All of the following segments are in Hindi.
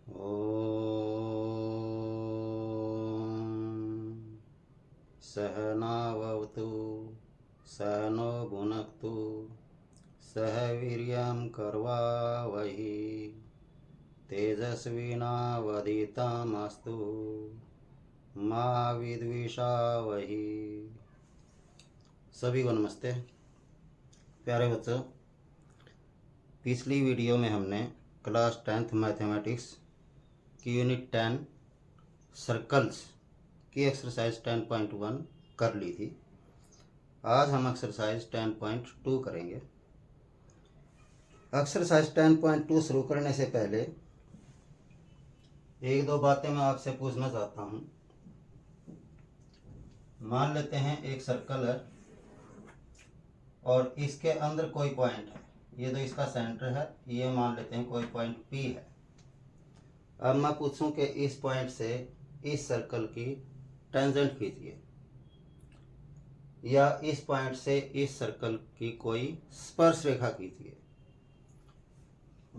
ॐ सहनावतु सहनो भुनक्तु सह वीर्यं करवावहि तेजस्विनावधीतमस्तु मा विद्विषावहि। सभी को नमस्ते। प्यारे बच्चों, पिछली वीडियो में हमने क्लास 10th मैथमेटिक्स की यूनिट 10 सर्कल्स की एक्सरसाइज 10.1 कर ली थी। आज हम एक्सरसाइज 10.2 करेंगे। एक्सरसाइज 10.2 शुरू करने से पहले एक दो बातें मैं आपसे पूछना चाहता हूँ। मान लेते हैं एक सर्कल है और इसके अंदर कोई पॉइंट है। ये तो इसका सेंटर है, ये मान लेते हैं कोई पॉइंट P है। अब मैं पूछूं कि इस पॉइंट से इस सर्कल की टेंजेंट खींचिए, या इस पॉइंट से इस सर्कल की कोई स्पर्श रेखा खींचिए।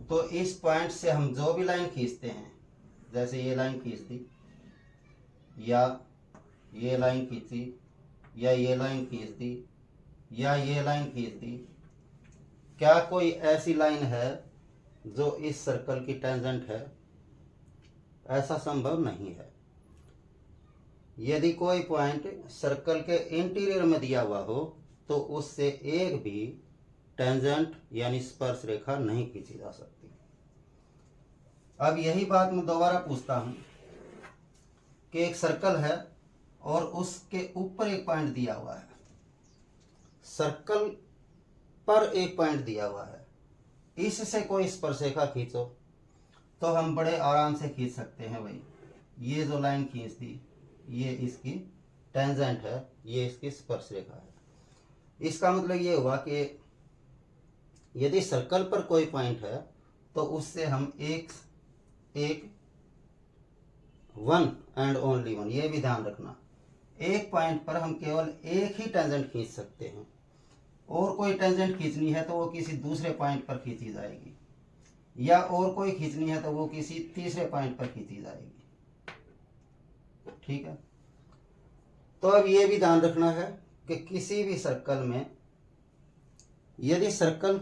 तो इस पॉइंट से हम जो भी लाइन खींचते हैं, जैसे ये लाइन खींच दी, या ये लाइन खींची, या ये लाइन खींच दी, या ये लाइन खींच दी, क्या कोई ऐसी लाइन है जो इस सर्कल की टेंजेंट है? ऐसा संभव नहीं है। यदि कोई पॉइंट सर्कल के इंटीरियर में दिया हुआ हो तो उससे एक भी टेंजेंट यानी स्पर्श रेखा नहीं खींची जा सकती। अब यही बात मैं दोबारा पूछता हूं कि एक सर्कल है और उसके ऊपर एक पॉइंट दिया हुआ है, सर्कल पर एक पॉइंट दिया हुआ है, इससे कोई स्पर्श रेखा खींचो तो हम बड़े आराम से खींच सकते हैं। भाई, ये जो लाइन खींच दी, ये इसकी टेंजेंट है, ये इसकी स्पर्श रेखा है। इसका मतलब ये हुआ कि यदि सर्कल पर कोई पॉइंट है तो उससे हम एक वन एंड ओनली वन, ये भी ध्यान रखना, एक पॉइंट पर हम केवल एक ही टेंजेंट खींच सकते हैं, और कोई टेंजेंट खींचनी है तो वो किसी दूसरे पॉइंट पर खींची जाएगी, या और कोई खींचनी है तो वो किसी तीसरे पॉइंट पर खींची जाएगी। ठीक है। तो अब ये भी ध्यान रखना है कि किसी भी सर्कल में यदि सर्कल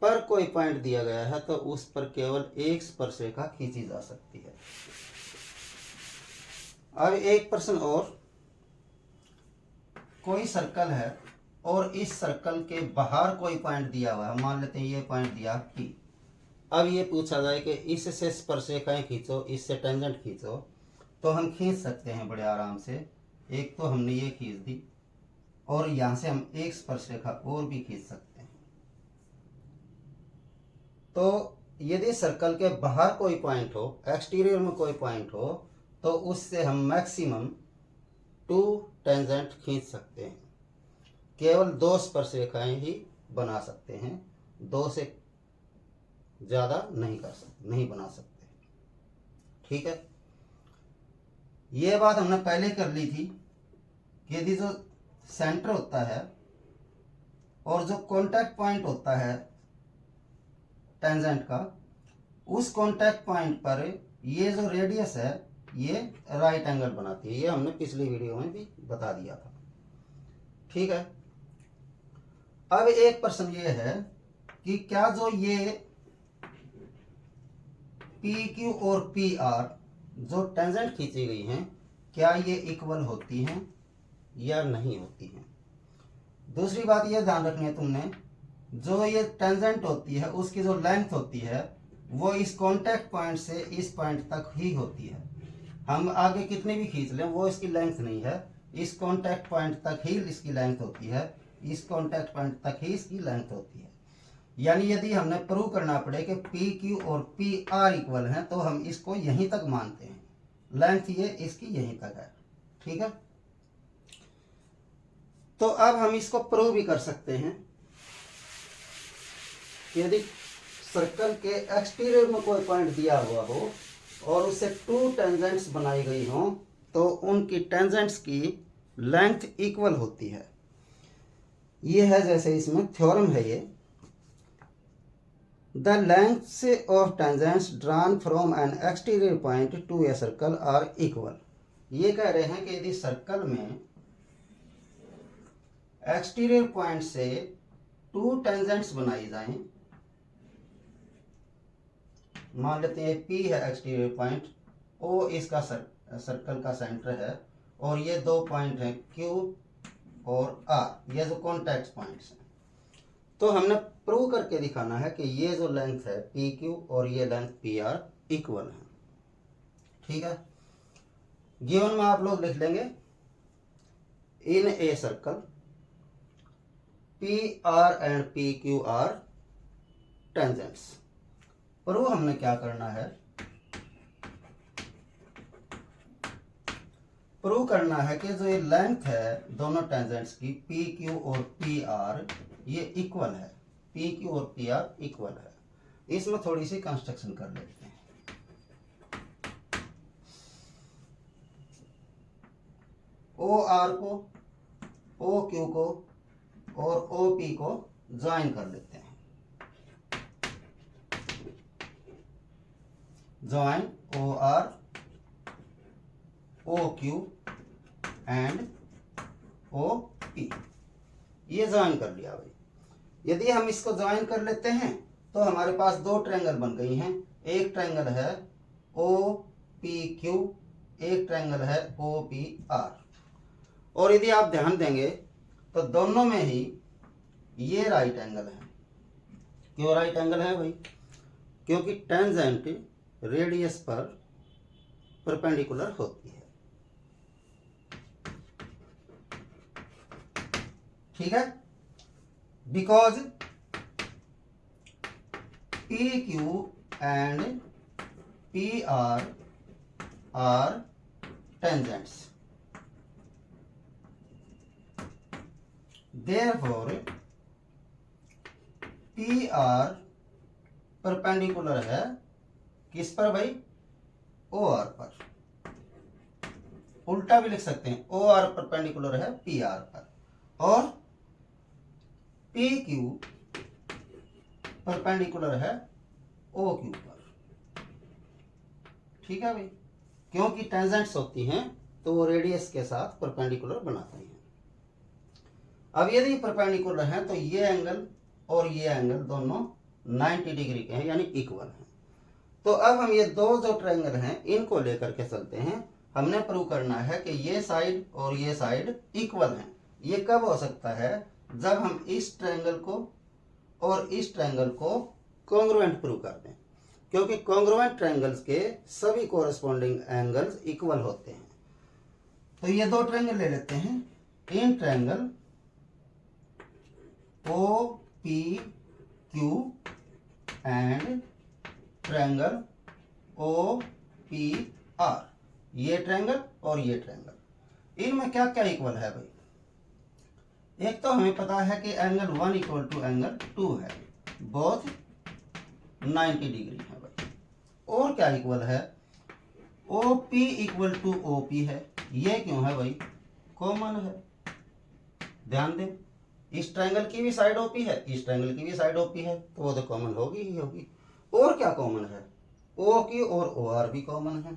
पर कोई पॉइंट दिया गया है तो उस पर केवल एक स्पर्श रेखा खींची जा सकती है। अब एक प्रश्न और, कोई सर्कल है और इस सर्कल के बाहर कोई पॉइंट दिया हुआ है, मान लेते हैं ये पॉइंट दिया P। अब ये पूछा जाए कि इससे स्पर्श रेखाएं खींचो, इससे टेंजेंट खींचो, तो हम खींच सकते हैं बड़े आराम से। एक तो हमने ये खींच दी, और यहां से हम एक स्पर्श रेखा और भी खींच सकते हैं। तो यदि सर्कल के बाहर कोई पॉइंट हो, एक्सटीरियर में कोई पॉइंट हो, तो उससे हम मैक्सिमम 2 टेंजेंट खींच सकते हैं। केवल 2 स्पर्श रेखाएं ही बना सकते हैं, 2 से ज्यादा नहीं बना सकते। ठीक है। ये बात हमने पहले कर ली थी कि यदि जो सेंटर होता है और जो कांटेक्ट पॉइंट होता है टेंजेंट का, उस कांटेक्ट पॉइंट पर ये जो रेडियस है ये राइट एंगल बनाती है। ये हमने पिछली वीडियो में भी बता दिया था। ठीक है। अब एक प्रश्न ये है कि क्या जो ये पी क्यू और पी आर जो टेंजेंट खींची गई हैं, क्या ये इक्वल होती हैं या नहीं होती हैं? दूसरी बात ये ध्यान रखनी है तुमने, जो ये टेंजेंट होती है उसकी जो लेंथ होती है वो इस कांटेक्ट पॉइंट से इस पॉइंट तक ही होती है। हम आगे कितने भी खींच लें वो इसकी लेंथ नहीं है, इस कांटेक्ट पॉइंट तक ही इसकी लेंथ होती है, इस कांटेक्ट पॉइंट तक ही इसकी लेंथ होती है। यानी यदि हमने प्रूव करना पड़े कि पी क्यू और पी आर इक्वल हैं तो हम इसको यहीं तक मानते हैं, लेंथ ये इसकी यहीं तक है। ठीक है। तो अब हम इसको प्रूव भी कर सकते हैं कि यदि सर्कल के एक्सटीरियर में कोई पॉइंट दिया हुआ हो और उससे 2 टेंजेंट्स बनाई गई हो तो उनकी टेंजेंट्स की लेंथ इक्वल होती है। ये है, जैसे इसमें थ्योरम है, ये the lengths of tangents drawn from an exterior point to a circle are equal. ये कह रहे हैं कि यदि सर्कल में एक्सटीरियर पॉइंट से 2 टेंजेंट्स बनाई जाएं, मान लेते हैं P है एक्सटीरियर पॉइंट, O इसका सर्कल का सेंटर है, और ये 2 पॉइंट हैं Q और R, ये जो कॉन्टैक्ट पॉइंट्स हैं। तो हमने प्रूव करके दिखाना है कि ये जो लेंथ है PQ और ये लेंथ PR इक्वल है। ठीक है, गिवन में आप लोग लिख लेंगे in a circle PR and PQ are tangents. Prove हमने क्या करना है, प्रूव करना है कि जो ये लेंथ है दोनों टेंजेंट्स की PQ और PR ये इक्वल है, PQ और PR इक्वल है। इसमें थोड़ी सी कंस्ट्रक्शन कर लेते हैं। OR को, OQ को और OP को ज्वाइन कर लेते हैं। Join OR OQ and OP, ये ज्वाइन कर लिया भाई। यदि हम इसको ज्वाइन कर लेते हैं तो हमारे पास 2 ट्रायंगल बन गई हैं। एक ट्रायंगल है OPQ, एक ट्रायंगल है OPR। और यदि आप ध्यान देंगे तो दोनों में ही ये राइट एंगल है। क्यों राइट एंगल है भाई? क्योंकि टेंजेंट रेडियस पर परपेंडिकुलर होती है। ठीक है, because PQ and PR are tangents, therefore PR perpendicular है किस पर भाई? OR पर। उल्टा भी लिख सकते हैं, OR परपेंडिकुलर है PR पर, और PQ परपेंडिकुलर है OQ पर। ठीक है भाई, क्योंकि टेंजेंट्स होती हैं तो वो रेडियस के साथ परपेंडिकुलर बनाती हैं। अब यदि परपेंडिकुलर है तो ये एंगल और ये एंगल दोनों 90 डिग्री के हैं, यानी इक्वल हैं। तो अब हम ये दो जो ट्रायंगल हैं इनको लेकर के चलते हैं। हमने प्रूव करना है कि ये साइड और ये साइड इक्वल हैं। ये कब हो सकता है? जब हम इस ट्रायंगल को और इस ट्रायंगल को कॉन्ग्रुएंट प्रूव कर दें, क्योंकि कॉन्ग्रुएंट ट्रायंगल्स के सभी कोरस्पॉन्डिंग एंगल्स इक्वल होते हैं। तो ये दो ट्रायंगल ले लेते हैं। In triangle OPQ and triangle OPR, ये ट्रायंगल और ये ट्रायंगल, इनमें क्या क्या इक्वल है भाई? एक तो हमें पता है कि एंगल 1 इक्वल टू एंगल 2 है, बोथ 90 डिग्री है भाई। और क्या इक्वल है? OP इक्वल टू OP है। ये क्यों है भाई? कॉमन है। ध्यान दें, इस ट्रायंगल की भी साइड OP है, इस ट्रायंगल की भी साइड OP है, तो वो तो कॉमन होगी ही होगी। और क्या कॉमन है? OQ और OR भी कॉमन है।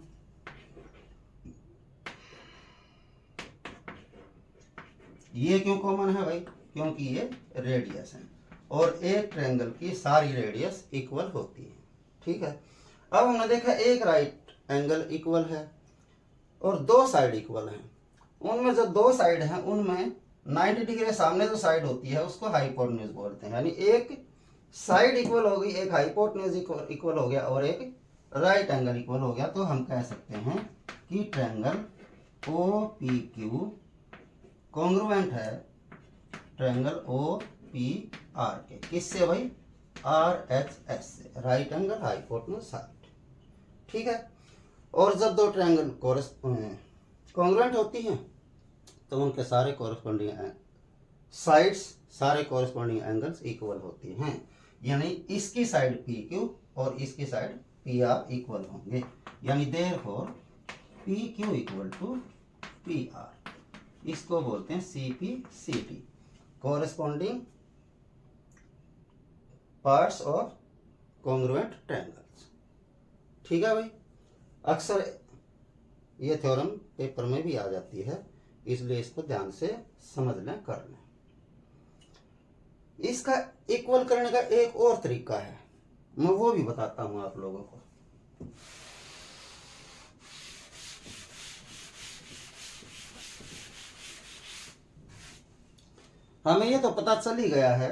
ये क्यों कॉमन है भाई? क्योंकि ये रेडियस है, और एक ट्रायंगल की सारी रेडियस इक्वल होती है। ठीक है, अब हमने देखा एक राइट एंगल इक्वल है और दो साइड इक्वल हैं। उनमें जो दो साइड हैं उनमें 90 डिग्री सामने जो साइड होती है उसको हाइपोटेन्यूज बोलते हैं। यानी एक साइड इक्वल हो गई, एक हाइपोटेन्यूज इक्वल हो गया और एक राइट एंगल इक्वल हो गया। तो हम कह सकते हैं कि ट्रायंगल OPQ कॉन्ग्रुएंट है ट्रायंगल OPR के। किससे भाई? RHS से, राइट एंगल हाइपोटेन्यूज साइड। ठीक है, और जब दो ट्रायंगल कॉन्ग्रुएंट होती हैं तो उनके सारे कोरस्पॉन्डिंग साइड्स, सारे कोरस्पॉन्डिंग एंगल्स इक्वल होती हैं। यानी इसकी साइड PQ और इसकी साइड PR इक्वल होंगे। यानी therefore PQ equal to PR। इसको बोलते हैं CP/CT, corresponding parts of congruent triangles. ठीक है भाई, अक्सर ये थ्योरम पेपर में भी आ जाती है, इसलिए इसको ध्यान से समझ लें, कर लें। इसका इक्वल करने का एक और तरीका है, मैं वो भी बताता हूं आप लोगों को। हमें ये तो पता चल ही गया है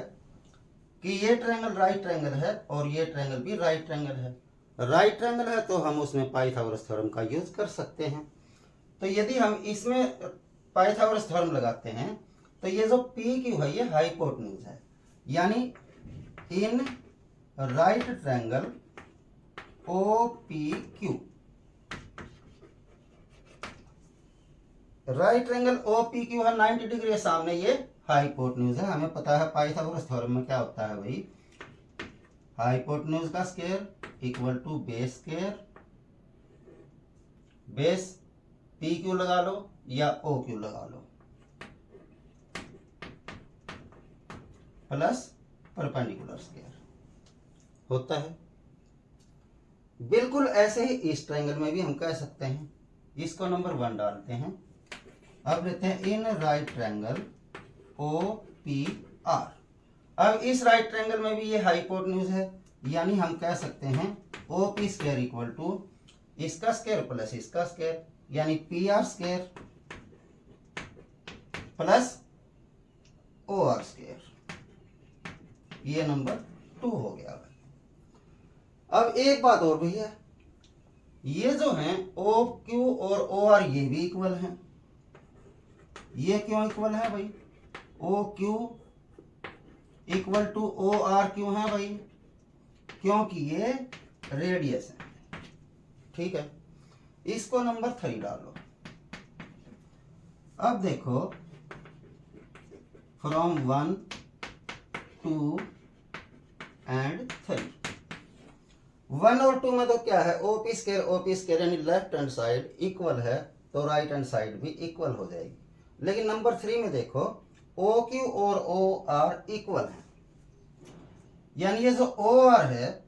कि ये ट्रायंगल राइट ट्रायंगल है और ये ट्रायंगल भी राइट ट्रायंगल है। राइट ट्रायंगल है तो हम उसमें पाइथागोरस थ्योरम का यूज कर सकते हैं। तो यदि हम इसमें पाइथागोरस थ्योरम लगाते हैं तो ये जो पी क्यू है ये हाइपोटेन्यूज है, यानी in right triangle O P Q, right triangle O P Q है 90 डिग्री है सामने, ये हाइपोटेन्यूज है। हमें पता है पाइथागोरस थ्योरम में क्या होता है भाई, हाइपोटेन्यूज का square equal to base square, base P Q लगा लो या ओ क्यू लगा लो, प्लस परपेंडिकुलर स्क्वायर होता है। बिल्कुल ऐसे ही इस ट्रायंगल में भी हम कह सकते हैं। इसको नंबर 1 डालते हैं। अब लेते हैं in right triangle O P R. अब इस राइट ट्रायंगल में भी ये हाइपोटेन्यूज है, यानी हम कह सकते हैं O P square equal to इसका स्क्वायर प्लस इसका स्क्वायर, यानी P R square plus O R square. ये नंबर 2 हो गया भाई। अब एक बात और भैया, ये जो हैं ओ क्यू और ओ आर ये भी इक्वल हैं। ये क्यों इक्वल है भाई, O Q equal to O R क्यों है भाई, क्योंकि ये रेडियस है। ठीक है, इसको नंबर 3 डालो। अब देखो फ्रॉम 1 2 एंड 3, 1 और 2 में तो क्या है, ओपी स्क्वायर यानी लेफ्ट हैंड साइड इक्वल है तो राइट हैंड साइड भी इक्वल हो जाएगी। लेकिन नंबर 3 में देखो ओ क्यू और ओ आर इक्वल है, यानी ये जो ओ आर है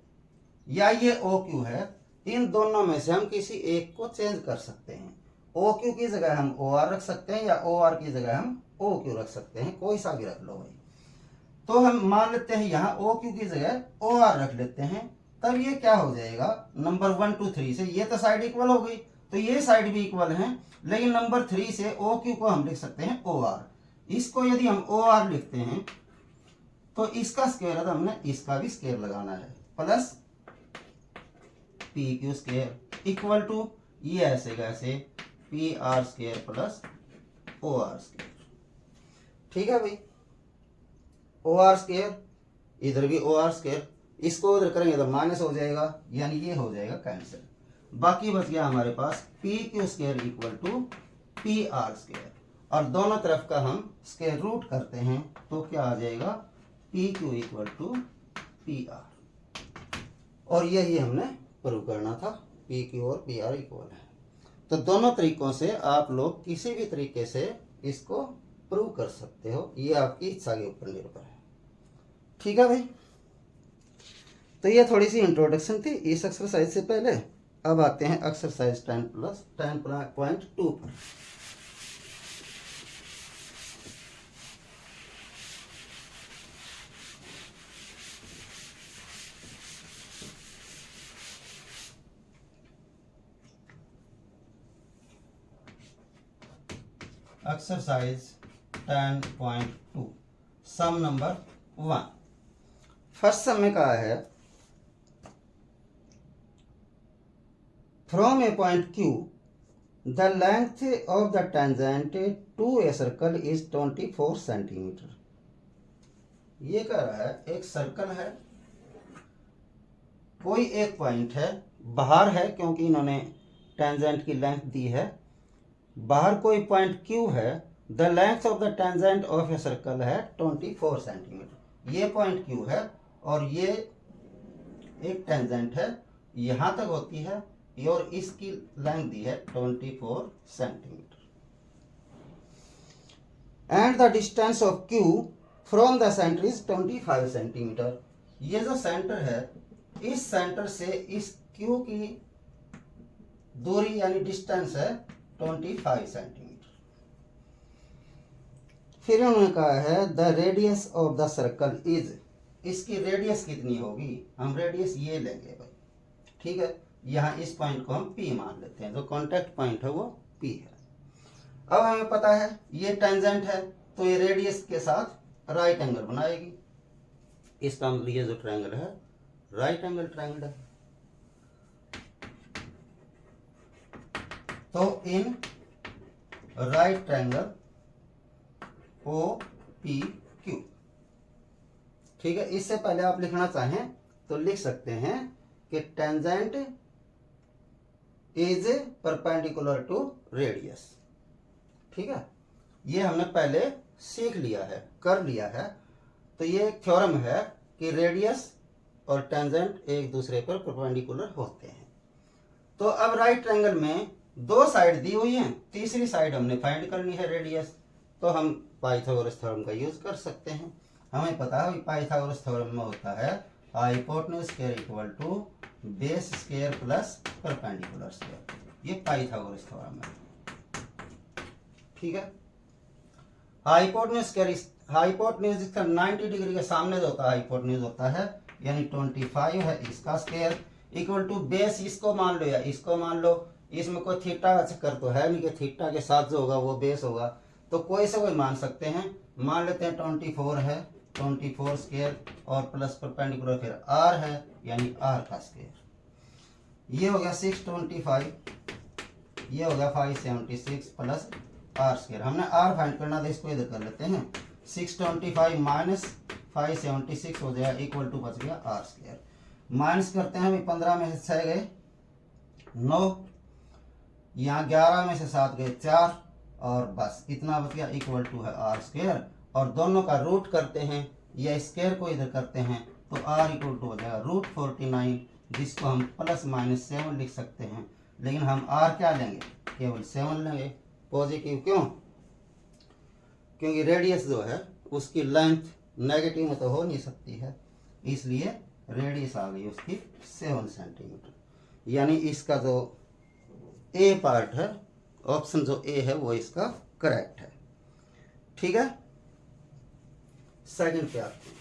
या ये ओ क्यू है, इन दोनों में से हम किसी एक को चेंज कर सकते हैं। ओ क्यू की जगह हम ओ आर रख सकते हैं या ओ आर की जगह हम ओ क्यू रख सकते हैं, कोई सा भी रख लो भाई। तो हम मान लेते हैं यहाँ ओ क्यू की जगह ओ आर रख लेते हैं, तब ये क्या हो जाएगा, नंबर 1 2 3 से ये तो साइड इक्वल हो गई, तो ये साइड भी इक्वल है। लेकिन नंबर 3 से ओ क्यू को हम लिख सकते हैं ओ आर। इसको यदि हम ओ आर लिखते हैं तो इसका स्क्वायर है तो हमने इसका भी स्क्वायर लगाना है, plus P Q square equal to ये ऐसे कैसे P R square plus O R square. ठीक है भाई, ओ आर स्क्वायर इधर भी ओ आर स्क्वायर, इसको उधर करेंगे तो माइनस हो जाएगा, यानी ये हो जाएगा कैंसिल। बाकी बच गया हमारे पास P Q square equal to P R square, और दोनों तरफ का हम स्क्वायर रूट करते हैं तो क्या आ जाएगा, P Q equal to P R. और यही हमने प्रूव करना था, पी क्यू और पी आर इक्वल है। तो दोनों तरीकों से आप लोग किसी भी तरीके से इसको प्रूव कर सकते हो, ये आपकी इच्छा के ऊपर निर्भर है। ठीक है भाई, तो ये थोड़ी सी इंट्रोडक्शन थी इस एक्सरसाइज से पहले। अब आते हैं एक्सरसाइज 10.2 पर। Exercise 10.2 sum number 1। First sum में कहा है from a point Q the length of the tangent to a circle is 24 centimetre. ये कह रहा है एक सर्कल है, कोई एक पॉइंट है, बाहर है क्योंकि इन्होंने टेंजेंट की लेंथ दी है, बाहर कोई पॉइंट Q है, the length of the tangent of a circle है 24 सेंटीमीटर। ये पॉइंट Q है और ये एक टेंजेंट है, यहां तक होती है, और इसकी लेंथ दी है 24 centimetre. And the distance of Q from the centre is 25 centimetre. ये जो सेंटर है इस सेंटर से इस क्यू की दूरी यानी डिस्टेंस है 25 सेंटीमीटर। फिर उन्होंने कहा है the radius of the circle is, इसकी रेडियस कितनी होगी, हम रेडियस ये लेंगे भाई, ठीक है। यहाँ इस पॉइंट को हम P मान लेते हैं, जो कॉन्टेक्ट पॉइंट है वो P है। अब हमें पता है ये टेंजेंट है, तो ये रेडियस के साथ राइट एंगल बनाएगी। इसका मतलब ये जो ट्रायंगल है राइट एंगल ट्रायंगल है। तो इन राइट ट्रायंगल OPQ, ठीक है। इससे पहले आप लिखना चाहें तो लिख सकते हैं कि tangent is perpendicular to radius, ठीक है। ये हमने पहले सीख लिया है, कर लिया है। तो ये थ्योरम है कि रेडियस और टेंजेंट एक दूसरे पर परपेंडिकुलर होते हैं। तो अब राइट ट्रायंगल में दो साइड दी हुई हैं, तीसरी साइड हमने फाइंड करनी है रेडियस, तो हम पाइथागोरस थ्योरम का यूज कर सकते हैं। हमें पता है पाइथागोरस थ्योरम में होता है hypotenuse square equal to base square plus perpendicular square, ये पाइथागोरस थ्योरम है, ठीक है। हाइपोटेन्यूज स्क्वायर, हाइपोटेन्यूज इसका 90 डिग्री के सामने जो होता है हाइपोटेन्यूज होता है, यानी 25 है इसका स्क्वायर इक्वल टू बेस, इसको मान लो या इसको मान लो, इसमें कोई थीटा का चक्कर तो है नहीं कि थीटा के साथ जो होगा वो बेस होगा, तो कोई से कोई मान सकते हैं। मान लेते हैं 24 है, 24 स्क्वायर और प्लस परपेंडिकुलर फिर r है, यानी r का स्क्वायर। ये हो गया 625, ये हो गया 576 प्लस r स्क्वायर। हमने r फाइंड करना था, इसको इधर कर लेते हैं। 625 माइनस 576 हो जाएगा इक्वल टू बच गया r स्क्वायर। माइनस करते हैं, अभी 15 में से 6 गए 9, यहाँ 11 में से 7 गए 4, और बस इतना बच गया इक्वल टू है r स्क्वायर। और दोनों का रूट करते हैं या स्क्वायर को इधर करते हैं तो r इक्वल टू हो जाएगा √49, जिसको हम प्लस माइनस 7 लिख सकते हैं। लेकिन हम r क्या लेंगे, केवल 7 लेंगे पॉजिटिव। क्यों? क्योंकि रेडियस जो है उसकी लेंथ नेगेटिव में तो हो नहीं सकती है, इसलिए रेडियस आ गई उसकी 7 सेंटीमीटर। यानी इसका जो ए पार्ट है, ऑप्शन जो ए है वो इसका करेक्ट है, ठीक है। सेकंड पे आते हैं।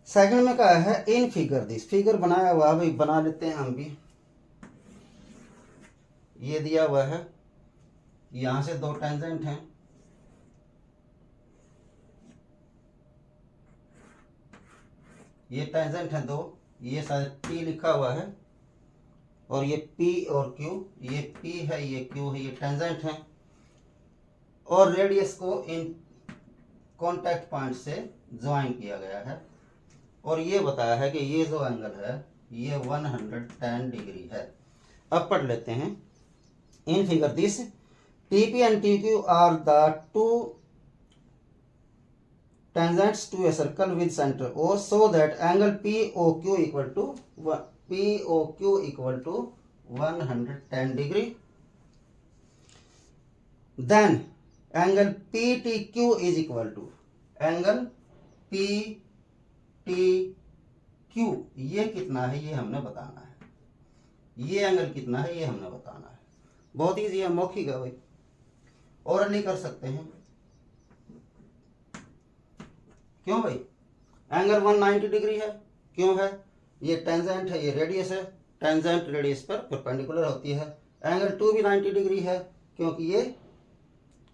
सेकंड में कहा है इन फिगर दिस, फिगर बनाया हुआ भाई, बना लेते हैं हम भी। ये दिया हुआ है, यहां से दो टेंजेंट हैं, ये टेंजेंट है दो, ये शायद P लिखा हुआ है, और ये P और Q, ये P है ये Q है, ये टेंजेंट है। और रेडियस को इन कॉन्टैक्ट पॉइंट से ज्वाइन किया गया है, और ये बताया है कि ये जो एंगल है ये 110 डिग्री है। अब पढ़ लेते हैं। In figure this TP and TQ are the two tangents to a circle with center O, so that angle POQ equal to 110 degree. Then angle PTQ is equal to angle PTQ, ये कितना है ये हमने बताना है, ये एंगल कितना है ये हमने बताना है। बहुत ईजी है, मौखिक है भाई, और नहीं कर सकते हैं। क्यों भाई? एंगल 190 डिग्री है, क्यों है? ये टेंजेंट है, ये रेडियस है, टेंजेंट रेडियस पर परपेंडिकुलर होती है। एंगल 2 भी 90 डिग्री है, क्योंकि ये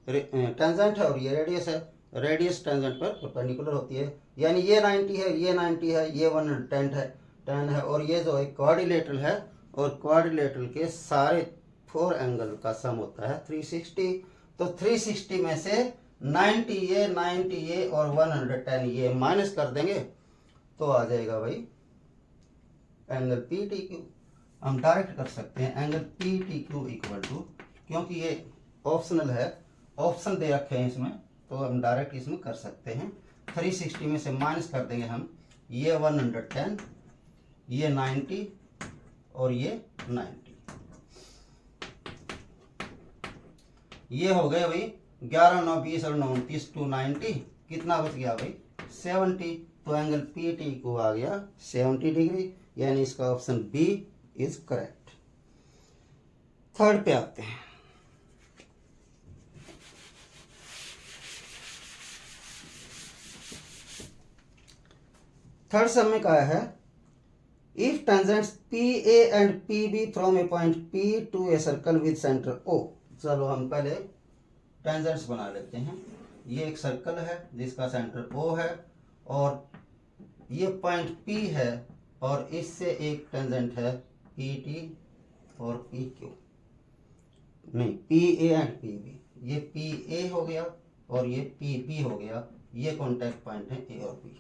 टेंजेंट है और ये रेडियस है, रेडियस टेंजेंट पर परपेंडिकुलर होती है। यानी ये 90 है, ये 90 है, ये 110 है, 10 है, और ये जो एक क्वाड्रिलेटरल है, और क्वाड्रिलेटरल के सारे 4 एंगल का सम होता है 360। तो 360 में से 90 ये और 110 ये माइनस कर देंगे तो आ जाएगा भाई एंगल PTQ। हम डायरेक्ट कर सकते हैं एंगल PTQ इक्वल टू, क्योंकि ये ऑप्शनल है, ऑप्शन दे रखे हैं इसमें, तो हम डायरेक्ट इसमें कर सकते हैं। 360 में से माइनस कर देंगे हम, ये 110, ये 90 और ये 90। ये हो गए भाई 11, 9, 20 और 9, 29 to 90, कितना बच गया भाई 70। तो एंगल पी टी को आ गया 70 डिग्री, यानी इसका option B is correct. Third पे आते हैं। थर्ड सम में कहा है if tangents P A and P B from a point P to a circle with centre O. चलो हम पहले टेंजेंट्स बना लेते हैं। ये एक सर्कल है जिसका सेंटर ओ है और ये पॉइंट पी है और इससे एक टेंजेंट है पी टी और पी क्यू, नहीं P A and P B. ये पी ए हो गया और ये पी बी हो गया, ये कॉन्टैक्ट पॉइंट है ए और बी।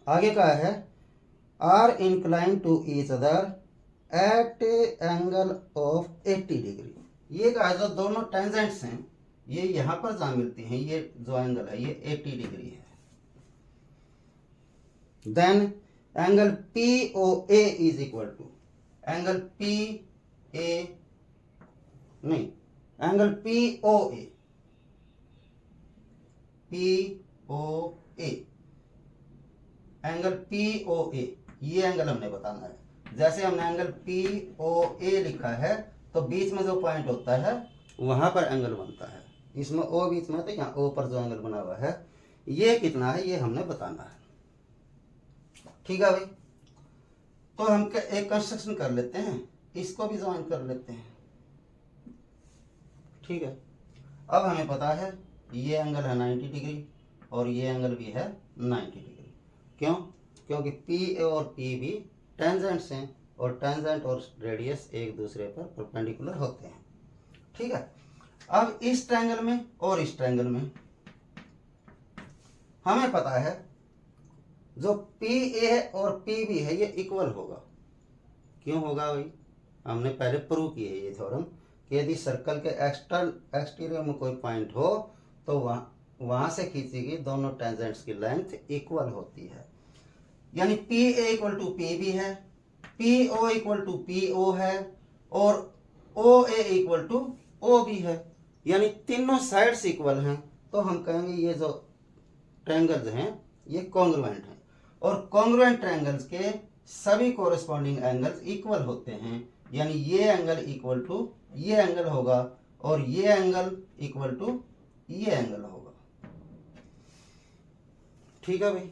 आगे का है are incline to each other at angle of 80 degree. ये कहा जो दोनों टेंजेंट्स हैं ये यहाँ पर जहाँ मिलती हैं, ये जो एंगल है ये 80 डिग्री है। Then angle P O A is equal to angle P A, नहीं angle P O A, P O A, angle P O A, ये एंगल हमने बताना है। जैसे हमने एंगल पी ओ ए लिखा है तो बीच में जो पॉइंट होता है वहां पर एंगल बनता है, इसमें ओ बीच में, तो यहाँ ओ पर जो एंगल बना हुआ है ये कितना है ये हमने बताना है। ठीक है भाई, तो हम एक कंस्ट्रक्शन कर लेते हैं, इसको भी ज्वाइन कर लेते हैं। ठीक है, अब हमें पता है ये एंगल है 90 डिग्री और ये एंगल भी है 90 डिग्री। क्यों? क्योंकि पी ए और पी बी टेंजेंट्स हैं और टेंजेंट और रेडियस एक दूसरे पर परपेंडिकुलर होते हैं। ठीक है, अब इस ट्रायंगल में और इस ट्रायंगल में हमें पता है जो पी ए और पी बी है ये इक्वल होगा। क्यों होगा भाई? हमने पहले प्रूव किया है ये थ्योरम कि यदि सर्कल के एक्सटीरियर में कोई पॉइंट हो तो वहां से खींची गई दोनों टेंजेंट्स की लेंथ इक्वल होती है। यानी P A equal to P B है, P O equal to P O है और O A equal to O B है, यानी तीनों साइड्स इक्वल हैं। तो हम कहेंगे ये जो ट्रायंगल्स हैं ये कॉन्ग्रुएंट हैं और कॉन्ग्रुएंट ट्रायंगल्स के सभी कोरिस्पॉन्डिंग एंगल्स इक्वल होते हैं। यानी ये एंगल इक्वल टू ये एंगल होगा और ये एंगल इक्वल टू ये एंगल होगा। ठीक है भाई,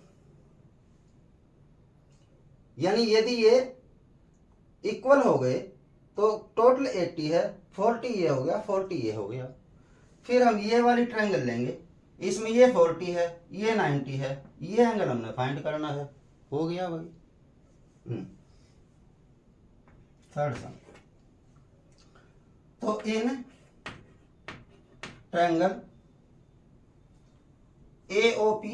यानी यदि ये इक्वल हो गए तो टोटल 80 है, 40 ये हो गया, 40 ये हो गया। फिर हम ये वाली ट्रायंगल लेंगे, इसमें ये 40 है, ये 90 है, ये एंगल हमने फाइंड करना है। हो गया भाई। थर्ड सम, तो in triangle AOP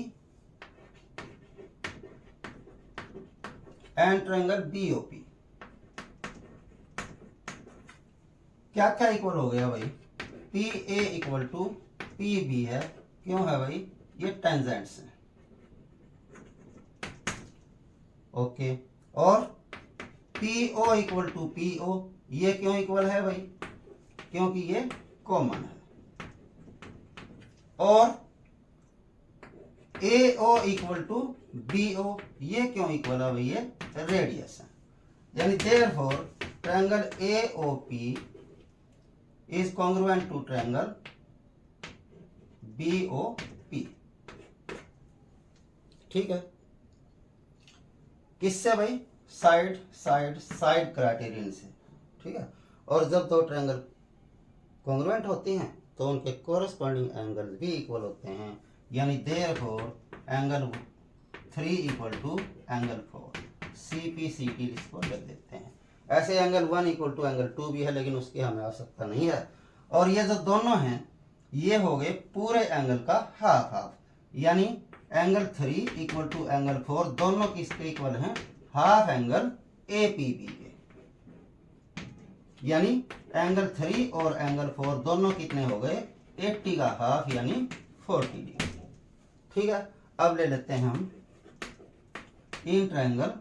and triangle BOP क्या क्या इक्वल हो गया भाई? PA इक्वल टू PB है। क्यों है भाई? ये टेंजेंट्स हैं। ओके, और PO इक्वल टू PO ये क्यों इक्वल है भाई? क्योंकि ये कॉमन है। और AO इक्वल टू BO ये क्यों इक्वल है भाई? ये रेडियस है। यानी therefore triangle AOP is congruent to triangle BOP। ठीक है, किससे भाई? साइड साइड साइड क्राइटेरियन से। ठीक है, और जब दो ट्रायंगल कॉन्ग्रुएंट होती हैं तो उनके कोरस्पॉन्डिंग एंगल भी इक्वल होते हैं। यानी therefore angle 3 equal to angle 4, CP/CT इसको लिख देते हैं। ऐसे एंगल 1 इक्वल टू एंगल 2 भी है, लेकिन उसकी हमें आवश्यकता नहीं है। और ये जो दोनों हैं ये हो गए पूरे एंगल का हाफ हाफ, यानी एंगल 3 इक्वल टू एंगल 4 दोनों किसके इक्वल हैं? हाफ एंगल APB के। यानी एंगल 3 और एंगल 4 दोनों कितने हो गए? 80 का हाफ यानी 40 डिग्री। ठीक है, अब ले लेते हैं हम इन ट्रायंगल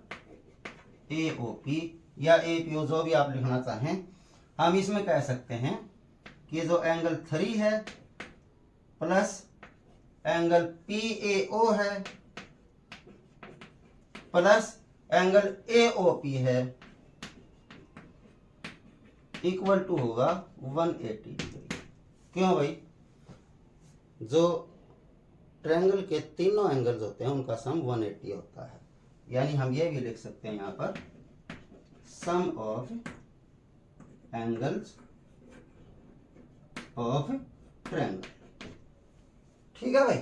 AOP या APO जो भी आप लिखना चाहें। हम इसमें कह सकते हैं कि जो एंगल 3 है प्लस एंगल PAO है प्लस एंगल AOP है इक्वल टू होगा 180 डिग्री। क्यों भाई? जो ट्रायंगल के तीनों एंगल्स होते हैं उनका सम 180 होता है। यानी हम ये भी लिख सकते हैं यहाँ पर सम ऑफ एंगल्स ऑफ ट्रायंगल। ठीक है भाई।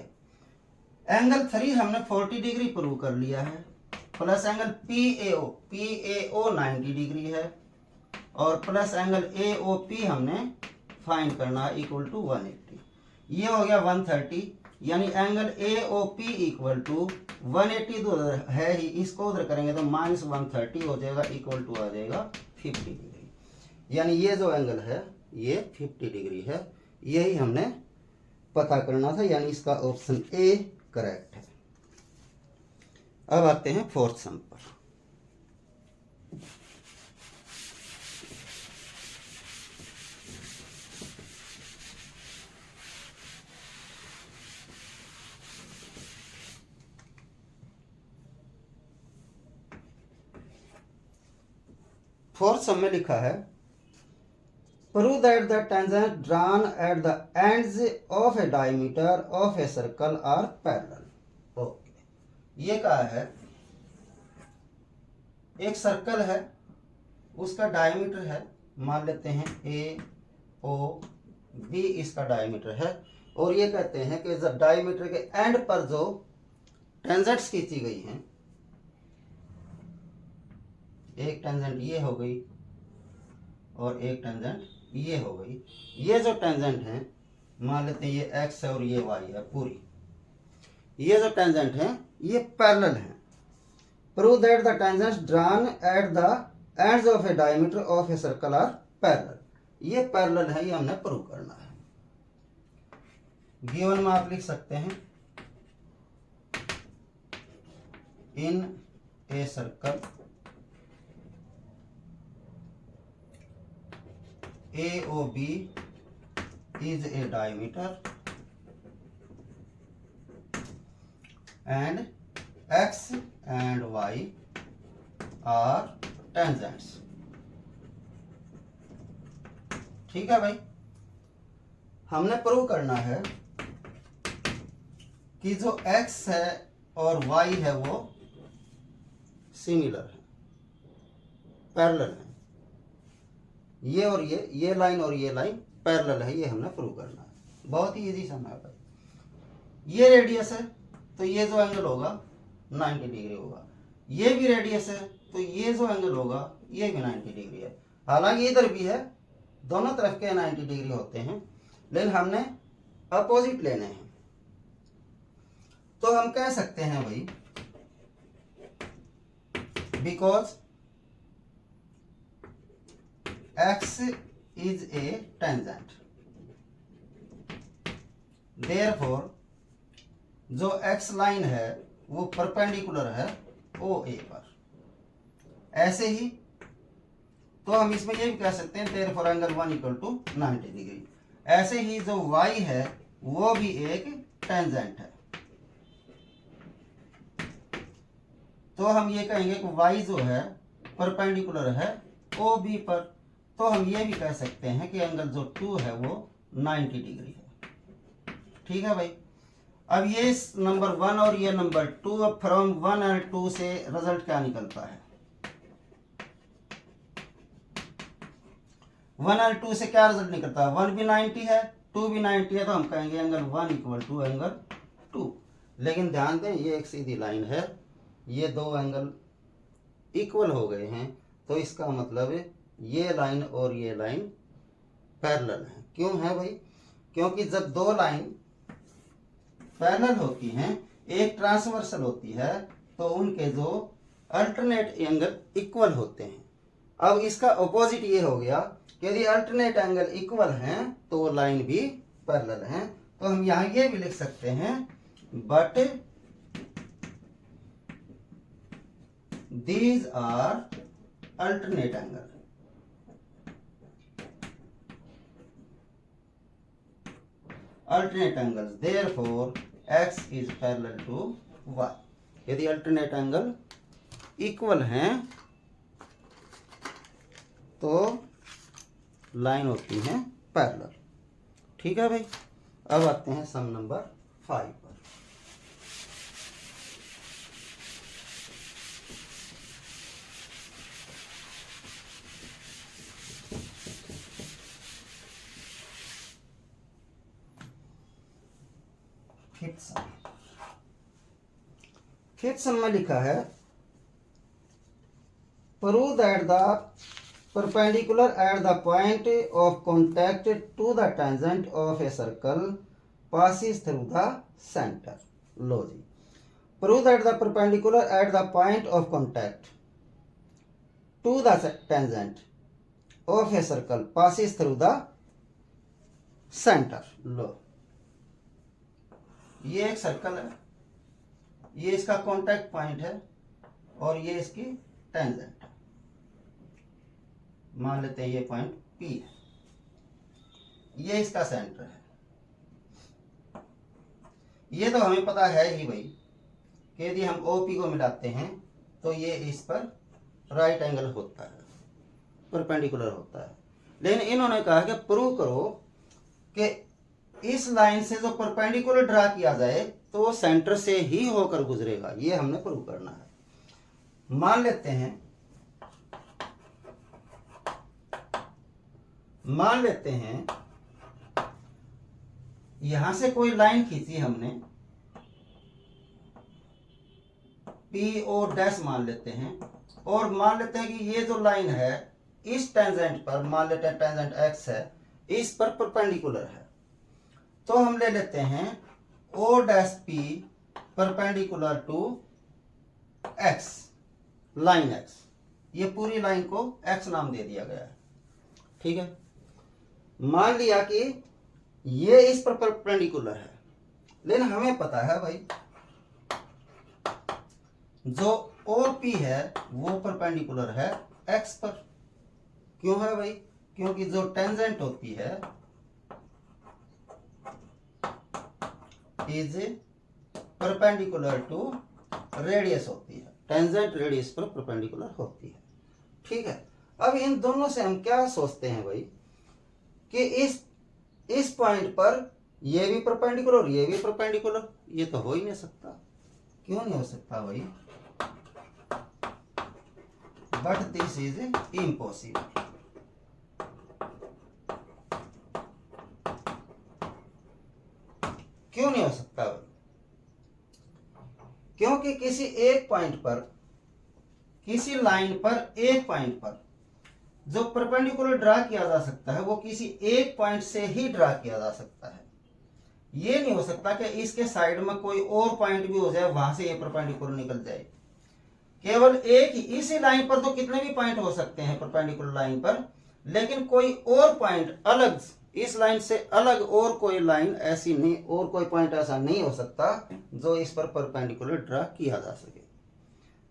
एंगल 3 हमने 40 डिग्री प्रूव कर लिया है प्लस एंगल PAO 90 डिग्री है और प्लस एंगल AOP हमने फाइंड करना है इक्वल टू 180। ये हो गया 130। यानी एंगल AOP इक्वल टू 180 तो है ही, इसको उधर करेंगे तो -130 हो जाएगा इक्वल टू आ जाएगा 50 डिग्री। यानी ये जो एंगल है ये 50 डिग्री है। यही हमने पता करना था, यानी इसका ऑप्शन ए करेक्ट है। अब आते हैं फोर्थ सम पर। फोर्थ सम में लिखा है prove that the tangent drawn at the ends of a diameter of a circle are parallel। Okay, ये कहा है एक सर्कल है, उसका डायमीटर है, मान लेते हैं AOB इसका डायमीटर है, और ये कहते हैं कि जब डायमीटर के एंड पर जो टेंजेंट्स खींची गई हैं, एक टेंजेंट ये हो गई और एक टेंजेंट ये हो गई। ये जो टेंजेंट है मान लेते हैं ये x है और ये y है पूरी, ये जो टेंजेंट है ये पैरेलल है। Prove that the tangents drawn at the ends of a diameter of a circle are parallel. ये पैरेलल है, ये हमने प्रूव करना है। गिवन में आप लिख सकते हैं in a circle AOB is a diameter and X and Y are tangents। ठीक है भाई, हमने प्रूव करना है कि जो X है और Y है वो सिमिलर है, पैरेलल है। ये और ये लाइन और ये लाइन पैरेलल है, ये हमने प्रूव करना है। बहुत ही इजी सम है भाई। ये रेडियस है तो ये जो एंगल होगा 90 डिग्री होगा, ये भी रेडियस है तो ये जो एंगल होगा ये भी 90 डिग्री है। हालांकि इधर भी है, दोनों तरफ के 90 डिग्री होते हैं, लेकिन हमने अपोजिट लेने हैं। तो हम कह सकते हैं भाई because X is a tangent, therefore जो X लाइन है वो परपेंडिकुलर है OA पर। ऐसे ही तो हम इसमें ये भी कह सकते हैं therefore angle 1 equal to 90 degree. ऐसे ही जो Y है वो भी एक टेंजेंट है, तो हम ये कहेंगे कि Y जो है परपेंडिकुलर है OB पर। तो हम ये भी कह सकते हैं कि एंगल जो 2 है वो 90 डिग्री है। ठीक है भाई। अब ये नंबर 1 और ये नंबर 2, अब फ्रॉम 1 और 2 से रिजल्ट क्या निकलता है? 1 और 2 से क्या रिजल्ट निकलता है? 1 भी 90 है, 2 भी 90 है, तो हम कहेंगे एंगल 1 इक्वल टू एंगल 2। लेकिन ध्यान दें ये एक सीधी लाइन है, ये दो एंगल इक्वल हो गए हैं, तो इसका मतलब है ये लाइन और ये लाइन पैरेलल है। क्यों है भाई? क्योंकि जब दो लाइन पैरेलल होती हैं, एक ट्रांसवर्सल होती है, तो उनके जो अल्टरनेट एंगल इक्वल होते हैं। अब इसका ऑपोजिट ये हो गया कि यदि अल्टरनेट एंगल इक्वल हैं तो लाइन भी पैरेलल हैं। तो हम यहां ये भी लिख सकते हैं but these are alternate angle. alternate angles, therefore x is parallel to y। यदि अल्टरनेट एंगल इक्वल हैं तो लाइन होती है पैरेलल। ठीक है भाई। अब आते हैं सम नंबर 5 पर। फिफ्थ सम में लिखा है prove that the perpendicular at the point of contact to the tangent of a circle passes through the center। लो जी, prove that the perpendicular at the point of contact to the tangent of a circle passes through the center। लो, ये एक सर्कल है, ये इसका कॉन्टैक्ट पॉइंट है और ये इसकी टेंजेंट है। मान लेते हैं ये पॉइंट P है, ये इसका सेंटर है। ये तो हमें पता है ही भाई कि यदि हम OP को मिलाते हैं तो ये इस पर राइट एंगल होता है, परपेंडिकुलर होता है। लेकिन इन्होंने कहा कि प्रूव करो कि इस लाइन से जो परपेंडिकुलर ड्रा किया जाए तो वो सेंटर से ही होकर गुजरेगा। ये हमने प्रूव करना है। मान लेते हैं यहां से कोई लाइन खींची हमने, PO' मान लेते हैं, और मान लेते हैं कि ये जो लाइन है इस टेंजेंट पर, मान लेते हैं टेंजेंट x है, इस पर परपेंडिकुलर है। तो हम ले लेते हैं O'P perpendicular to x, line x। ये पूरी लाइन को x नाम दे दिया गया है। ठीक है। मान लिया कि ये इस पर परपेंडिकुलर है, लेकिन हमें पता है भाई जो OP है वो परपेंडिकुलर है x पर। क्यों है भाई? क्योंकि जो टेंजेंट होती है इज परपेंडिकुलर टू रेडियस होती है, टेंजेंट रेडियस पर परपेंडिकुलर होती है। ठीक है। अब इन दोनों से हम क्या सोचते हैं भाई कि इस पॉइंट पर ये भी परपेंडिकुलर और ये भी परपेंडिकुलर, ये तो हो ही नहीं सकता। क्यों नहीं हो सकता भाई? But this is impossible. क्यों नहीं हो सकता भाई? क्योंकि किसी एक पॉइंट पर, किसी लाइन पर, एक पॉइंट पर जो परपेंडिकुलर ड्रा किया जा सकता है वो किसी एक पॉइंट से ही ड्रा किया जा सकता है। ये नहीं हो सकता कि इसके साइड में कोई और पॉइंट भी हो जाए, वहां से ये परपेंडिकुलर निकल जाए। केवल एक ही, इसी लाइन पर तो कितने भी पॉइंट हो सकते हैं परपेंडिकुलर लाइन पर, लेकिन कोई और पॉइंट अलग, इस लाइन से अलग और कोई लाइन ऐसी नहीं, और कोई पॉइंट ऐसा नहीं हो सकता जो इस पर परपेंडिकुलर ड्रा किया जा सके।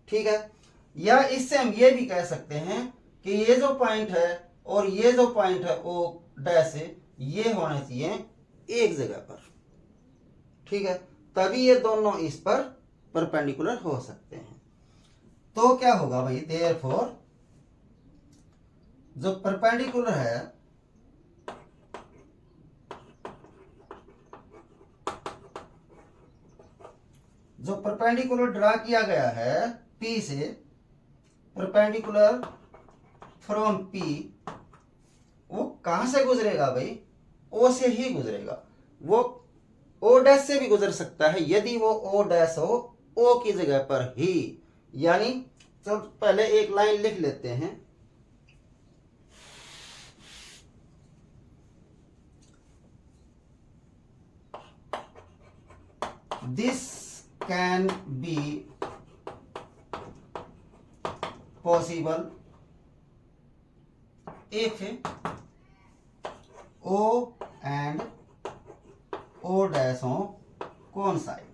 ठीक है। या इससे हम ये भी कह सकते हैं कि ये जो पॉइंट है और ये जो पॉइंट है O' ये होने चाहिए एक जगह पर। ठीक है। तभी ये दोनों इस पर परपेंडिकुलर हो सकते हैं। तो क्या होगा भाई? देयरफॉर जो परपेंडिकुलर है जो परपेंडिकुलर ड्रा किया गया है P से, परपेंडिकुलर फ्रॉम P, वो कहां से गुजरेगा भाई? O से ही गुजरेगा। वो O' से भी गुजर सकता है यदि वो O' हो O की जगह पर ही। यानी तो पहले एक लाइन लिख लेते हैं। This can be possible if O and O' coincide।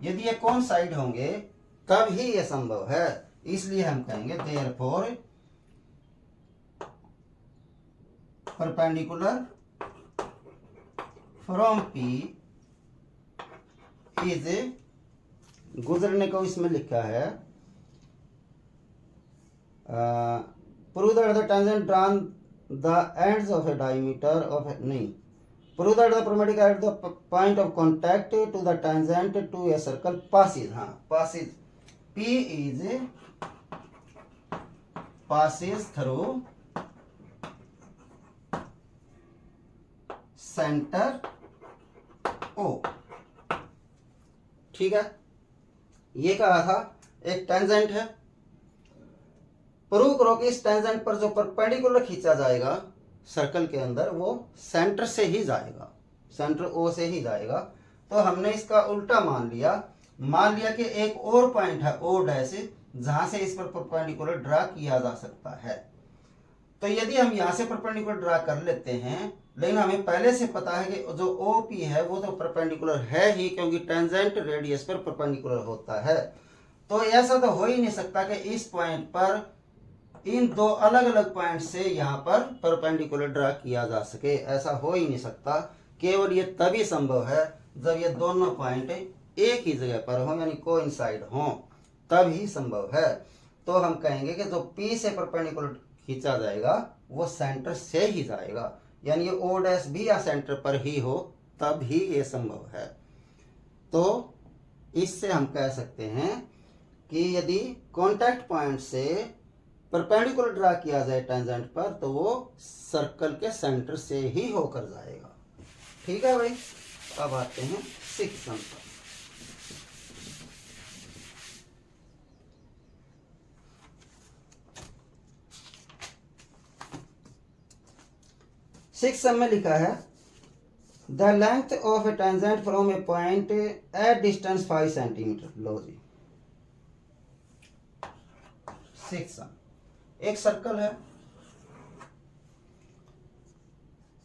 यदि ये coincide होंगे तब ही ये संभव है। इसलिए हम कहेंगे therefore perpendicular from P is, गुजरने को इसमें लिखा है prove that the tangent drawn the ends of a diameter of नहीं, prove that the perpendicular at the point of contact to the tangent to a circle passes, हाँ passes, P is passes through centre O. ठीक है, ये कहा था एक टेंजेंट है, प्रूव करो कि इस टेंजेंट पर जो परपेंडिकुलर खींचा जाएगा सर्कल के अंदर वो सेंटर से ही जाएगा, सेंटर ओ से ही जाएगा। तो हमने इसका उल्टा मान लिया कि एक और पॉइंट है ओ डैश जहां से इस पर परपेंडिकुलर ड्रा किया जा सकता है। तो यदि हम यहां से परपेंडिकुलर ड्रा कर लेते हैं, लेकिन हमें पहले से पता है कि जो OP है वो तो परपेंडिकुलर है ही, क्योंकि टेंजेंट रेडियस पर परपेंडिकुलर होता है। तो ऐसा तो हो ही नहीं सकता कि इस पॉइंट पर इन दो अलग अलग पॉइंट से यहाँ पर परपेंडिकुलर ड्रा किया जा सके, ऐसा हो ही नहीं सकता। केवल ये तभी संभव है जब ये दोनों पॉइंट एक ही जगह पर हो, यानी कोइंसाइड हो, तब ही संभव है। तो हम कहेंगे कि जो P से परपेंडिकुलर खींचा जाएगा वो सेंटर से ही जाएगा, यानी ये O डैश भी या सेंटर पर ही हो, तब ही ये संभव है। तो इससे हम कह सकते हैं कि यदि कॉन्टैक्ट पॉइंट से परपेंडिकुलर ड्रा किया जाए टेंजेंट पर तो वो सर्कल के सेंटर से ही होकर जाएगा। ठीक है भाई, अब आते हैं 6th सम पर। सिक्स सम में लिखा है the length of a tangent from a point at distance 5 centimetre. लो जी, सिक्स सम, एक सर्कल है,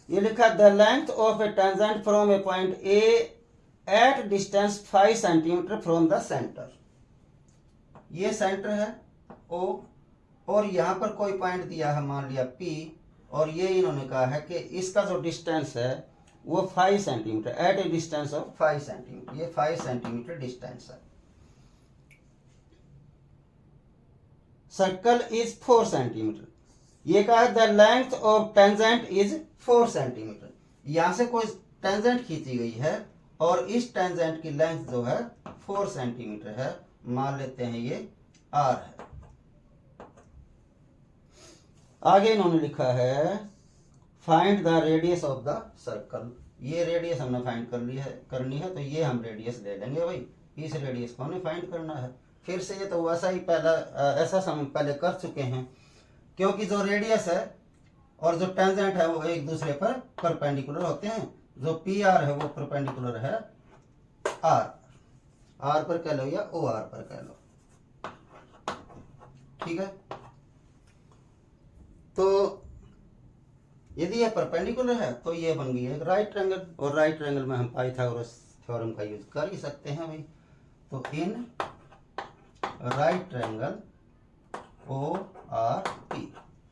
ये लिखा the length of a tangent from a point A at distance 5 centimetre from the centre. ये सेंटर है O और यहां पर कोई पॉइंट दिया है, मान लिया P, और ये इन्होंने कहा है कि इसका जो डिस्टेंस है वो 5 centimetre, at a distance of 5 centimetre, ये 5 सेंटीमीटर डिस्टेंस है। सर्कल इज 4 सेंटीमीटर, ये कहा है the length of tangent is 4 centimetre. यहां से कोई टेंजेंट खींची गई है और इस टेंजेंट की लेंथ जो है 4 सेंटीमीटर है, मान लेते हैं ये R है। आगे इन्होंने लिखा है find the radius of the circle. ये रेडियस हमने फाइंड करनी है, तो ये हम रेडियस ले लेंगे भाई, इस रेडियस को हमें फाइंड करना है। फिर से ये तो वैसा ही पहला ऐसा हम पहले कर चुके हैं, क्योंकि जो रेडियस है और जो टेंजेंट है वो एक दूसरे पर परपेंडिकुलर होते हैं। जो PR है वो परपेंडिकुलर है R पर कह लो या OR पर कह लो। ठीक है, तो यदि यह परपेंडिकुलर है तो ये बन गई एक राइट ट्रायंगल, और राइट ट्रायंगल में हम पाइथागोरस थ्योरम का यूज कर ही सकते हैं भाई। तो इन राइट ट्रायंगल ORP,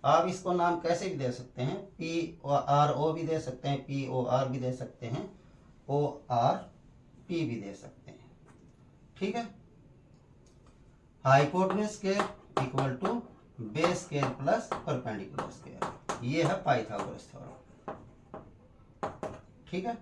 आप इसको नाम कैसे भी दे सकते हैं, PRO भी दे सकते हैं, POR भी दे सकते हैं, ORP भी दे सकते हैं। ठीक है, hypotenuse square equal to base square plus perpendicular square, ये है पाइथागोरस थ्योरम। ठीक है,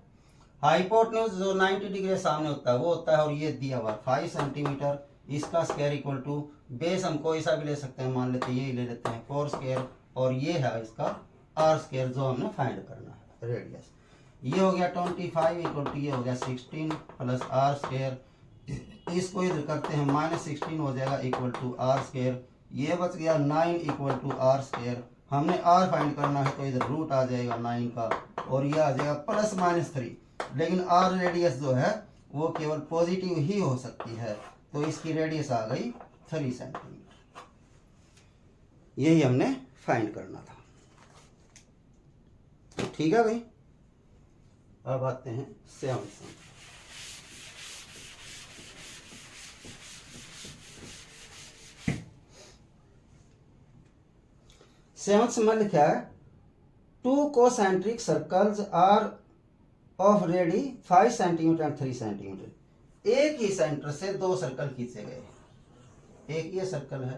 हाइपोटेन्यूज जो 90 डिग्री सामने होता है वो होता है, और ये दिया हुआ 5 सेंटीमीटर, इसका स्क्वायर इक्वल टू बेस हम कोई सा भी ले सकते हैं, मान लेते हैं ये ले लेते हैं 4 स्क्वायर, और ये है इसका R स्क्वायर जो हमने फाइंड करना है रेडियस। ये हो गया 25 इक्वल टू ये हो गया 16 प्लस R स्क्वायर, इसको इधर करते हैं -16 हो जाएगा इक्वल टू R स्क्वायर, ये बच गया 9 इक्वल टू R स्क्वायर। हमने R फाइंड करना है तो इधर रूट आ जाएगा 9 का, और ये आ जाएगा +-3, लेकिन R रेडियस जो है वो केवल पॉजिटिव ही हो सकती है, तो इसकी रेडियस आ गई 3 सेंटीमीटर। यही हमने फाइंड करना था। ठीक है भाई, अब आते हैं 7th सम। सेवंथ सम लिखा है 2 concentric circles are of radius 5 centimetre and 3 centimetre. एक ही सेंटर से 2 सर्कल खींचे गए, एक ये सर्कल है,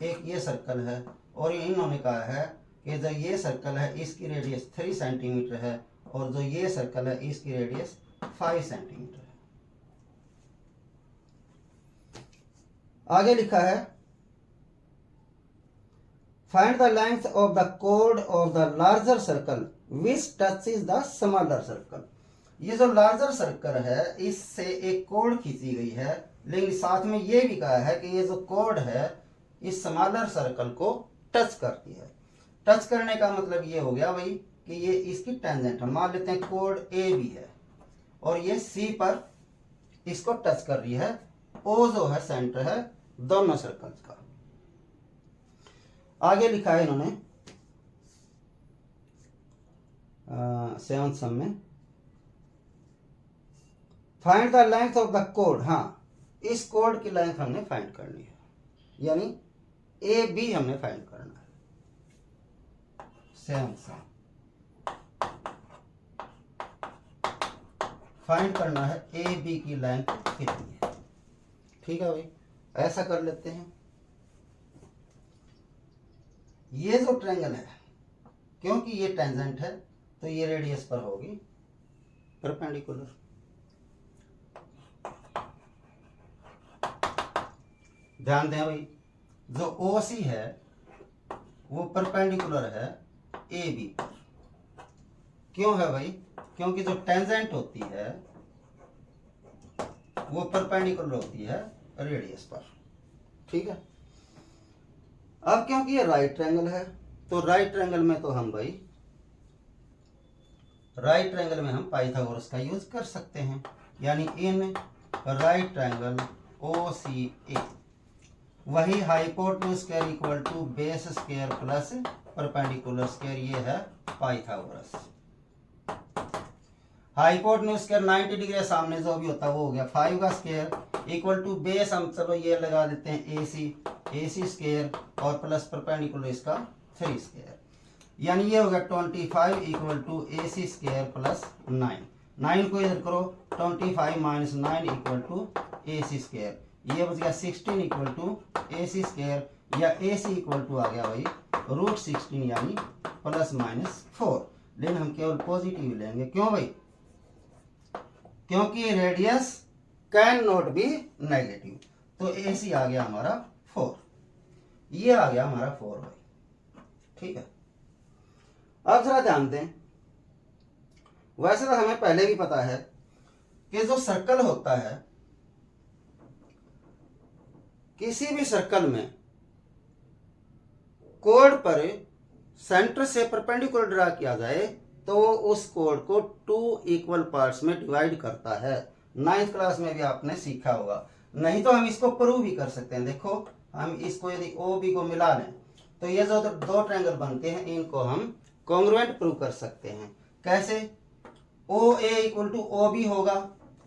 एक ये सर्कल है, और इन्होंने कहा है कि जो ये सर्कल है इसकी रेडियस 3 सेंटीमीटर है और जो ये सर्कल है इसकी रेडियस 5 सेंटीमीटर है। आगे लिखा है find the length of the code of the larger circle which touches the smaller circle. ये जो लार्जर सर्कल है इससे एक कोड खींची गई है, लेकिन साथ में ये भी कहा है कि ये जो कोड है इस स्मॉलर सर्कल को टच करती है। टच करने का मतलब ये हो गया भाई कि ये इसकी टेंजेंट है। मान लेते हैं कोड ए भी है और ये सी पर इसको टच कर रही है। ओ जो है सेंटर है दोनों सर्कल्स का। आगे लिखा है इन्होंने 7th सम में find the length of the code. हाँ, इस कोड की लेंथ हमने फाइंड करनी है, यानी ए बी हमने फाइंड करना है। 7th सम फाइंड करना है ए बी की लेंथ कितनी है। ठीक है भाई, ऐसा कर लेते हैं। ये जो ट्रायंगल है क्योंकि ये टेंजेंट है तो ये रेडियस पर होगी परपेंडिकुलर। ध्यान दें भाई, जो ओ सी है वो परपेंडिकुलर है ए बी पर। क्यों है भाई? क्योंकि जो टेंजेंट होती है वो परपेंडिकुलर होती है रेडियस पर। ठीक है, अब क्योंकि ये राइट ट्रायंगल है तो राइट ट्रायंगल में तो हम भाई राइट ट्रायंगल में हम पाइथागोरस का यूज कर सकते हैं, यानी in right triangle O C A वही hypotenuse square equal to base square plus perpendicular square, ये है पाइथागोरस। हाइपोटेन्यूज स्क्वायर 90 डिग्री के सामने जो भी होता है वो हो गया 5 का स्क्वायर इक्वल टू बेस, हम चलो ये लगा देते हैं ए सी स्क्वायर और प्लस परपेंडिकुलर इसका 3 स्क्वायर, यानी ये हो गया 25 equal to A C square plus 9 को इधर करो 25 minus 9 equal to A C square, ये बच गया 16 equal to A C square, या ए सी इक्वल टू आ गया भाई √16 यानी प्लस माइनस 4। लेकिन हम केवल पॉजिटिव लेंगे, क्यों भाई? क्योंकि radius can not be negative, तो ए सी आ गया हमारा 4, ये आ गया हमारा 4 भाई। ठीक है, अब जरा ध्यान दें, वैसे तो हमें पहले भी पता है कि जो सर्कल होता है किसी भी सर्कल में कोड पर सेंटर से परपेंडिकुलर ड्रा किया जाए तो उस कोड को 2 इक्वल पार्ट्स में डिवाइड करता है। 9th क्लास में भी आपने सीखा होगा। नहीं तो हम इसको प्रूव भी कर सकते हैं। देखो, हम इसको यदि ओ बी को मिला लें तो ये जो दो ट्रायंगल बनते हैं इनको हम कॉन्ग्रुएंट प्रूव कर सकते हैं। कैसे? ओ A equal to O B होगा।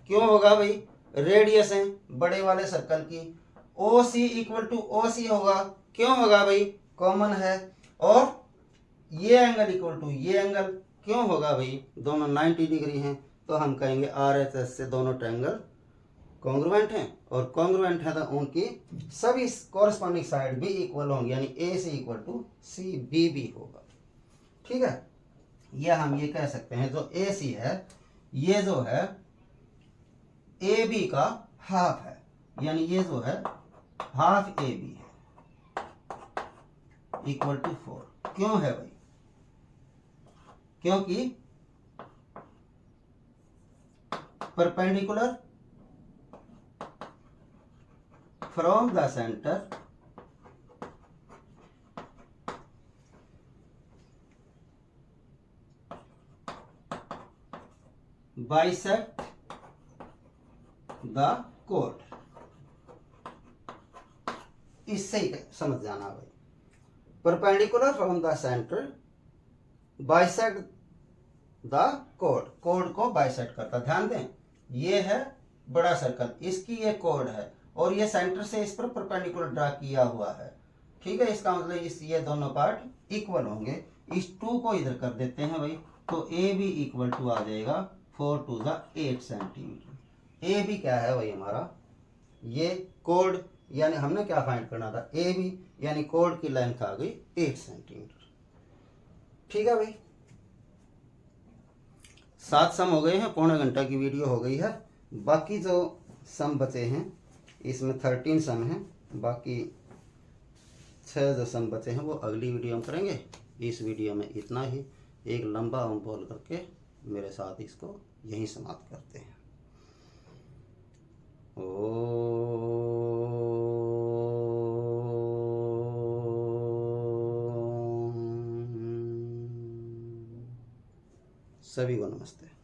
क्यों होगा भाई? रेडियस है बड़े वाले सर्कल की। ओ सी इक्वल टू ओ सी होगा। क्यों होगा भाई? कॉमन है। और ये एंगल इक्वल टू ये एंगल, क्यों होगा भाई? दोनों 90 डिग्री हैं, तो हम कहेंगे आर एच एस से दोनों ट्रायंगल कॉन्ग्रुएंट हैं, और कॉन्ग्रुएंट है तो उनकी सभी कॉरस्पॉन्डिंग साइड भी इक्वल होंगी, यानी ए सी इक्वल टू सी बी भी होगा। ठीक है, यह हम ये कह सकते हैं जो ए सी है ये जो है ए बी का हाफ है, यानी ये जो है हाफ ए बी है इक्वल टू 4। क्यों है भाई? क्योंकि perpendicular from the centre bisect the code. इससे ही समझ जाना भाई, perpendicular from the centre bisect the code, code को बाइसेक्ट करता। ध्यान दें, ये है बड़ा सर्कल, इसकी ये कोड है और ये सेंटर से इस पर परपेंडिकुलर ड्रा किया हुआ है। ठीक है, इसका मतलब इस ये दोनों पार्ट इक्वल होंगे। इस 2 को इधर कर देते हैं भाई, तो ए बी इक्वल टू आ जाएगा 4 to the 8 centimetre. A B क्या है भाई हमारा, ये कोड, यानी हमने क्या फाइंड करना था, ए बी यानी कोड की लेंथ आ गई 8 सेंटीमीटर। ठीक है भाई, 7 सम हो गए हैं, पौने घंटा की वीडियो हो गई है। बाकी जो सम बचे हैं इसमें 13 सम हैं, बाकी 6 जो सम बचे हैं वो अगली वीडियो में करेंगे। इस वीडियो में इतना ही, एक लंबा हम बोल करके मेरे साथ इसको यहीं समाप्त करते हैं। सभी को नमस्ते।